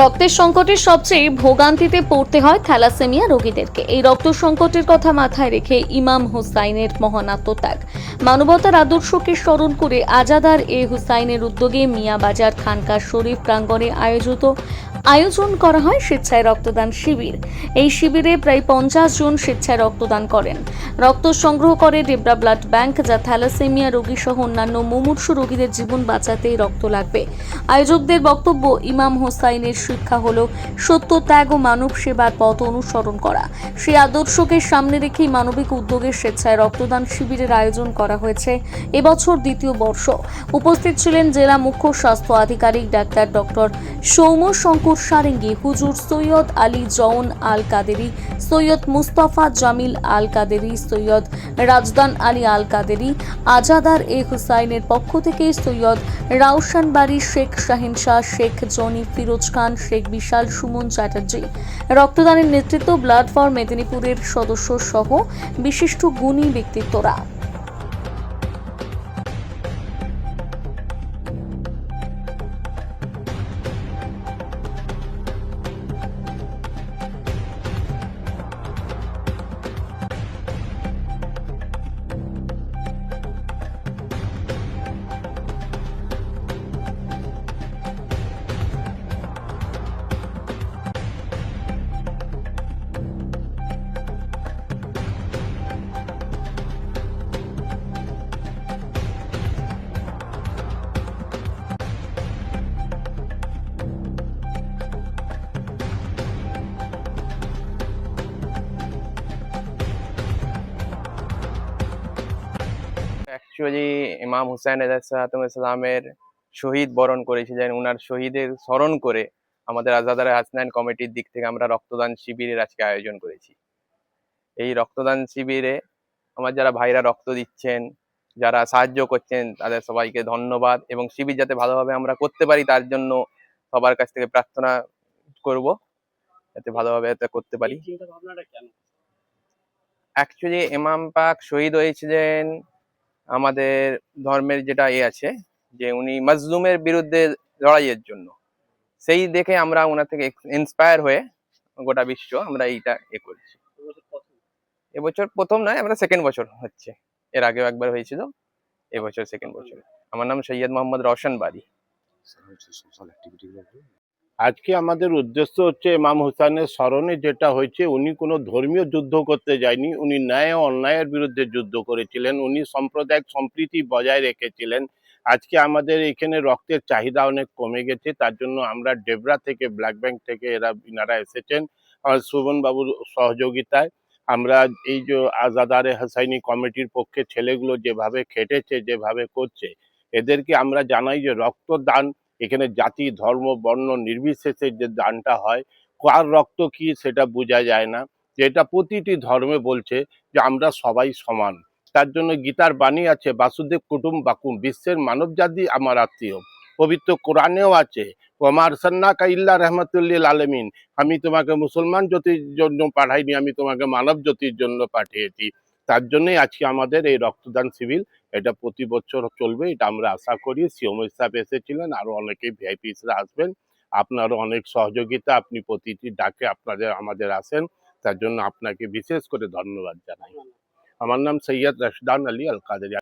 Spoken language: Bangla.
রক্তের সংকটের সবচেয়ে ভোগান্তিতে পড়তে হয় থ্যালাসেমিয়া রোগীদেরকে। এই রক্ত সংকটের কথা মাথায় রেখে ইমাম হুসাইনের মহান আত্মত্যাগ, মানবতার আদর্শকে স্মরণ করে আজাদার এ হুসাইনের উদ্যোগে মিয়াবাজার খানকা শরীফ প্রাঙ্গণে আয়োজন করা হয় স্বেচ্ছায় রক্তদান শিবির। এই শিবিরে প্রায় 50 জন স্বেচ্ছায় রক্তদান করেন। রক্ত সংগ্রহ করে ডেবরা ব্লাড ব্যাংক, যা থ্যালাসেমিয়া রোগী সহ অন্যান্য মুমূর্ষু রোগীদের জীবন বাঁচাতে রক্ত লাগবে। আয়োজকদের বক্তব্য, ইমাম হোসাইনের শিক্ষা হলো সত্য, ত্যাগ ও মানব সেবার পথ অনুসরণ করা। সেই আদর্শকে সামনে রেখেই মানবিক উদ্যোগে স্বেচ্ছায় রক্তদান শিবিরের আয়োজন করা হয়েছে এবছর দ্বিতীয় বর্ষ। উপস্থিত ছিলেন জেলা মুখ্য স্বাস্থ্য আধিকারিক ডক্টর সৌম্য শঙ্কর সারেঙ্গী, হুজুর সৈয়দ আলী জওন আল কাদেরি, সৈয়দ মুস্তাফা জামিল আল কাদেরি, সৈয়দ রাজদান আলী আল কাদেরি। আজাদার এ হুসাইনের পক্ষ থেকে সৈয়দ রাউশান বাড়ি, শেখ শাহিন শাহ, শেখ জনি, ফিরোজ খান, শেখ বিশাল, সুমন চ্যাটার্জি। রক্তদানের নেতৃত্ব ব্লাড ফর মেদিনীপুরের সদস্য সহ বিশিষ্ট গুণী ব্যক্তিত্বরা। অ্যাকচুয়ালি ইমাম হুসাইন ইসলামের শহীদ বরণ করেছিলেন, উনার শহীদের স্মরণ করে আমাদের আজাদার হাসনাইন কমিটির দিক থেকে আমরা রক্তদান শিবিরের আজকে আয়োজন করেছি। এই রক্তদান শিবিরে আমার যারা ভাইরা রক্ত দিচ্ছেন, যারা সাহায্য করছেন, তাদের সবাইকে ধন্যবাদ, এবং শিবির যাতে ভালোভাবে আমরা করতে পারি তার জন্য সবার কাছ থেকে প্রার্থনা করব যাতে ভালোভাবে এটা করতে পারি। অ্যাকচুয়ালি ইমাম পাক শহীদ হয়েছিলেন আমাদের ধর্মের যেটা আছে যে উনি মাজলুমের বিরুদ্ধে লড়াইয়ের জন্য, সেই দেখে আমরা ওনার থেকে ইন্সপায়ার হয়ে গোটা বিশ্ব আমরা এইটা করেছি। এবছর প্রথম নয়, আমরা সেকেন্ড বছর হচ্ছে, এর আগেও একবার হয়েছিল, এবছর সেকেন্ড বছর। আমার নাম সৈয়দ মোহাম্মদ রওশন বারি। আজকে আমাদের উদ্দেশ্য হচ্ছে ইমাম হুসাইনের স্মরণে যেটা হয়েছে, উনি কোনো ধর্মীয় যুদ্ধ করতে যায়নি, উনি ন্যায় ও অন্যায়ের বিরুদ্ধে যুদ্ধ করেছিলেন, উনি সাম্প্রদায়িক সম্প্রীতি বজায় রেখেছিলেন। আজকে আমাদের এখানে রক্তের চাহিদা অনেক কমে গেছে, তার জন্য আমরা ডেবরা থেকে, ব্লাড ব্যাংক থেকে ইনারা এসেছেন আমার সুমন বাবুর সহযোগিতায়। আমরা এই যে আজাদারে হাসাইনি কমিটির পক্ষে ছেলেগুলো যেভাবে খেটেছে, যেভাবে করছে, এদেরকে আমরা জানাই যে রক্তদান এখানে জাতি, ধর্ম, বর্ণ নির্বিশেষে যে দানটা হয়, কার রক্ত কি সেটা বোঝা যায় না, যেটা প্রতিটি ধর্মে বলছে যে আমরা সবাই সমান। তার জন্য গীতার বাণী আছে, বাসুদেব কুটুম্বাকুম, বিশ্বের মানব জাতি আমার আত্মীয়। পবিত্র কোরআনেও আছে, ওমা আরসালনাকা ইল্লা রাহমাতুল্লিল আলামিন, আমি তোমাকে মুসলমান জাতির জন্য পাঠাইনি, আমি তোমাকে মানব জাতির জন্য পাঠিয়েছি। তার জন্যই আজকে আমাদের এই রক্তদান শিবির, এটা প্রতি বছর চলবে, এটা আমরা আশা করি। সিওম সাহেব এসেছিলেন, আরো অনেকেই ভিআইপিসরা আসবেন। আপনারও অনেক সহযোগিতা, আপনি প্রতিটি ডাকে আমাদের আসেন, তার জন্য আপনাকে বিশেষ করে ধন্যবাদ জানাই। আমার নাম সৈয়দ রাশদান আলী আল কাদেরি।